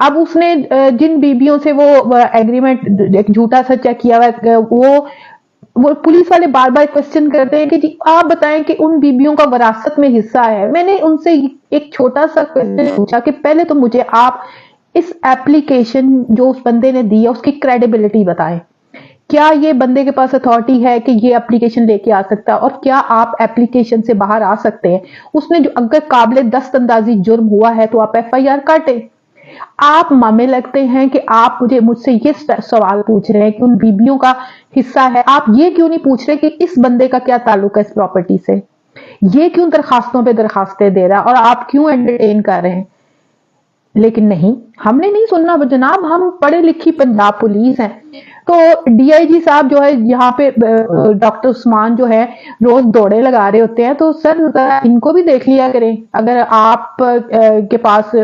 اب اس نے جن بیبیوں سے وہ ایگریمنٹ ایک جھوٹا سا چیک کیا ہوا ہے، وہ پولیس والے بار بار کوشچن کرتے ہیں کہ جی آپ بتائیں کہ ان بیبیوں کا وراثت میں حصہ ہے. میں نے ان سے ایک چھوٹا سا کوشچن پوچھا کہ پہلے تو مجھے آپ اس ایپلیکیشن جو اس بندے نے دی ہے اس کی کریڈیبلٹی بتائیں. کیا یہ بندے کے پاس اتھارٹی ہے کہ یہ اپلیکیشن لے کے آ سکتا ہے، اور کیا آپ ایپلیکیشن سے باہر آ سکتے ہیں؟ اس نے جو اگر قابل دست اندازی جرم ہوا ہے تو آپ ایف آئی آر کاٹیں. آپ مامے لگتے ہیں کہ آپ مجھ سے یہ سوال پوچھ رہے ہیں کہ ان بیبیوں کا حصہ ہے، آپ یہ کیوں نہیں پوچھ رہے کہ اس بندے کا کیا تعلق ہے اس پراپرٹی سے؟ یہ کیوں درخواستوں پہ درخواستیں دے رہا اور آپ کیوں انٹرٹین کر رہے ہیں؟ لیکن نہیں، ہم نے نہیں سننا جناب. ہم پڑھے لکھی پنجاب پولیس ہیں. تو ڈی آئی جی صاحب جو ہے یہاں پہ ڈاکٹر عثمان جو ہے روز دوڑے لگا رہے ہوتے ہیں، تو سر ان کو بھی دیکھ لیا کریں. اگر آپ کے پاس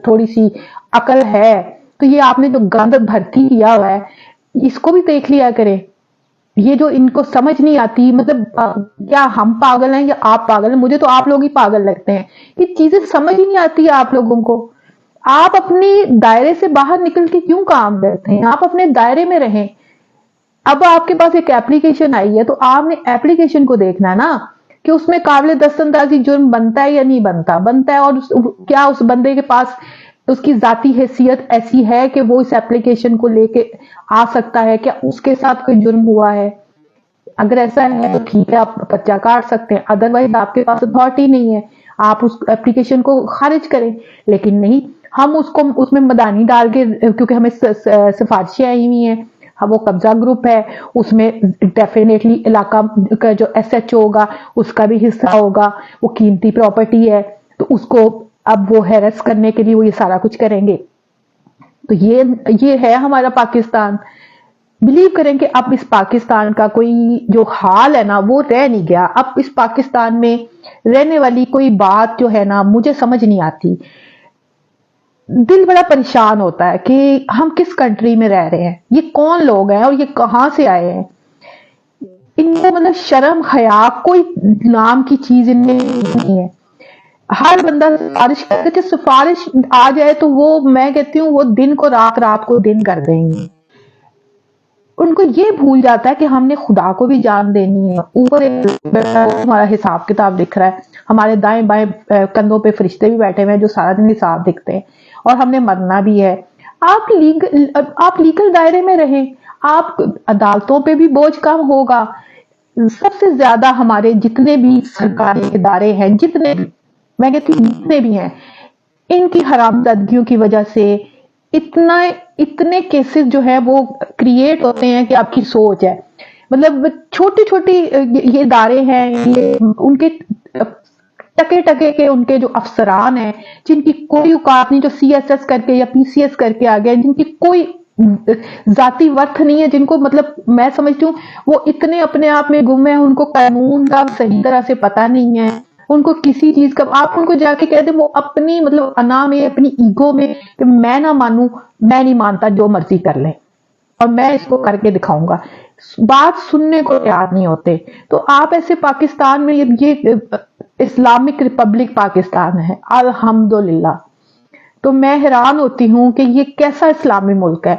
تھوڑی سی عقل ہے تو یہ آپ نے جو گند بھرتی کیا ہوا ہے اس کو بھی دیکھ لیا کریں. یہ جو ان کو سمجھ نہیں آتی، مطلب کیا ہم پاگل ہیں یا آپ پاگل ہیں؟ مجھے تو آپ لوگ ہی پاگل لگتے ہیں. یہ چیزیں سمجھ ہی نہیں آتی آپ لوگوں کو. آپ اپنی دائرے سے باہر نکل کے کیوں کام کرتے ہیں؟ آپ اپنے دائرے میں رہیں. اب آپ کے پاس ایک ایپلیکیشن آئی ہے تو آپ نے ایپلیکیشن کو دیکھنا ہے نا کہ اس میں قابل دست اندازی جرم بنتا ہے یا نہیں بنتا ہے، اور کیا اس بندے کے پاس اس کی ذاتی حیثیت ایسی ہے کہ وہ اس ایپلیکیشن کو لے کے آ سکتا ہے، کیا اس کے ساتھ کوئی جرم ہوا ہے. اگر ایسا ہے تو ٹھیک ہے، آپ پرچہ کاٹ سکتے ہیں. ادروائز آپ کے پاس اتھارٹی نہیں ہے، آپ اس ایپلیکیشن کو خارج کریں. لیکن نہیں، ہم اس میں مدانی ڈال کے، کیونکہ ہمیں سفارشیں آئی ہوئی ہیں، وہ قبضہ گروپ ہے، اس میں ڈیفینیٹلی علاقہ کا جو ایس ایچ او ہوگا اس کا بھی حصہ ہوگا، وہ قیمتی پراپرٹی ہے، تو اس کو اب وہ ہیرس کرنے کے لیے وہ یہ سارا کچھ کریں گے. تو یہ ہے ہمارا پاکستان. بلیو کریں کہ اب اس پاکستان کا کوئی جو حال ہے نا وہ رہ نہیں گیا. اب اس پاکستان میں رہنے والی کوئی بات جو ہے نا مجھے سمجھ نہیں آتی. دل بڑا پریشان ہوتا ہے کہ ہم کس کنٹری میں رہ رہے ہیں، یہ کون لوگ ہیں اور یہ کہاں سے آئے ہیں. ان کو مطلب شرم حیا کوئی نام کی چیز ان میں نہیں ہے. ہر بندہ سفارش کرتے، سفارش آ جائے تو وہ میں کہتی ہوں وہ دن کو رات، رات کو دن کر دیں گے. ان کو یہ بھول جاتا ہے کہ ہم نے خدا کو بھی جان دینی ہے. اوپر ہمارا حساب کتاب دکھ رہا ہے، ہمارے دائیں بائیں کندھوں پہ فرشتے بھی بیٹھے ہوئے ہیں جو سارا دن حساب دکھتے ہیں، اور ہم نے مرنا بھی ہے. آپ لیگل دائرے میں رہیں، آپ عدالتوں پہ بھی بوجھ کم ہوگا. سب سے زیادہ ہمارے جتنے بھی سرکاری ادارے ہیں، میں کہتی ہوں جتنے بھی ہیں، ان کی حرامزادگیوں کی وجہ سے اتنے کیسز جو ہے وہ کریٹ ہوتے ہیں کہ آپ کی سوچ ہے. مطلب چھوٹی چھوٹی یہ ادارے ہیں، ان کے ٹکے کے ان کے جو افسران ہیں جن کی کوئی اوقات نہیں، جو سی ایس ایس کر کے یا پی سی ایس کر کے آ گئے، جن کی کوئی ذاتی ورتھ نہیں ہے، جن کو مطلب میں سمجھتی ہوں وہ اتنے اپنے آپ میں گم ہیں، ان کو قانون کا صحیح طرح سے پتہ نہیں ہے، ان کو کسی چیز کا. آپ ان کو جا کے کہہ دیں، وہ اپنی مطلب انا میں، اپنی ایگو میں کہ میں نہ مانوں، میں نہیں مانتا، جو مرضی کر لیں اور میں اس کو کر کے دکھاؤں گا، بات سننے کو تیار نہیں ہوتے. تو آپ ایسے پاکستان میں، یہ اسلامک ریپبلک پاکستان ہے الحمدللہ، تو میں حیران ہوتی ہوں کہ یہ کیسا اسلامی ملک ہے.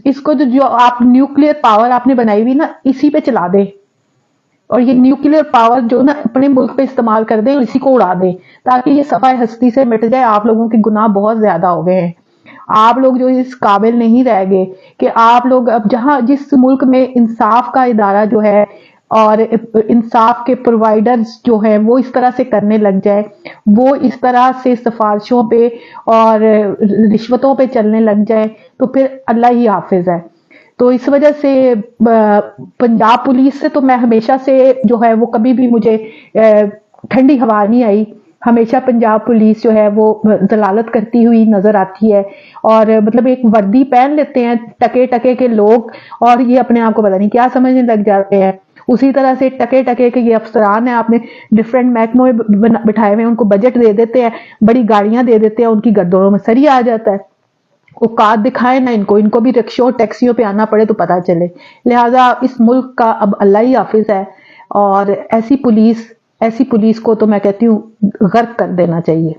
اس کو جو آپ نیوکلیر پاور آپ نے بنائی ہوئی نا، اسی پہ چلا دے، اور یہ نیوکلیر پاور جو نا اپنے ملک پہ استعمال کر دیں، اسی کو اڑا دیں تاکہ یہ صفحہ ہستی سے مٹ جائے. آپ لوگوں کے گناہ بہت زیادہ ہو گئے ہیں. آپ لوگ جو اس قابل نہیں رہ گئے کہ آپ لوگ اب جس ملک میں انصاف کا ادارہ جو ہے اور انصاف کے پرووائڈرز جو ہیں وہ اس طرح سے کرنے لگ جائے، وہ اس طرح سے سفارشوں پہ اور رشوتوں پہ چلنے لگ جائے، تو پھر اللہ ہی حافظ ہے. تو اس وجہ سے پنجاب پولیس سے تو میں ہمیشہ سے جو ہے وہ کبھی بھی مجھے ٹھنڈی ہوا نہیں آئی. ہمیشہ پنجاب پولیس جو ہے وہ ضلالت کرتی ہوئی نظر آتی ہے، اور مطلب ایک وردی پہن لیتے ہیں ٹکے کے لوگ، اور یہ اپنے آپ کو پتہ نہیں کیا سمجھنے لگ جاتے ہیں. اسی طرح سے ٹکے کے یہ افسران ہیں، آپ نے ڈفرینٹ محکموں میں بٹھائے ہوئے، ان کو بجٹ دے دیتے ہیں، بڑی گاڑیاں دے دیتے ہیں، ان کی گردنوں میں سری آ جاتا ہے. اوقات دکھائے نا ان کو بھی رکشوں ٹیکسیوں پہ آنا پڑے تو پتہ چلے. لہٰذا اس ملک کا اب اللہ ہی حافظ ہے، اور ایسی پولیس کو تو میں کہتی ہوں غرق کر دینا چاہیے.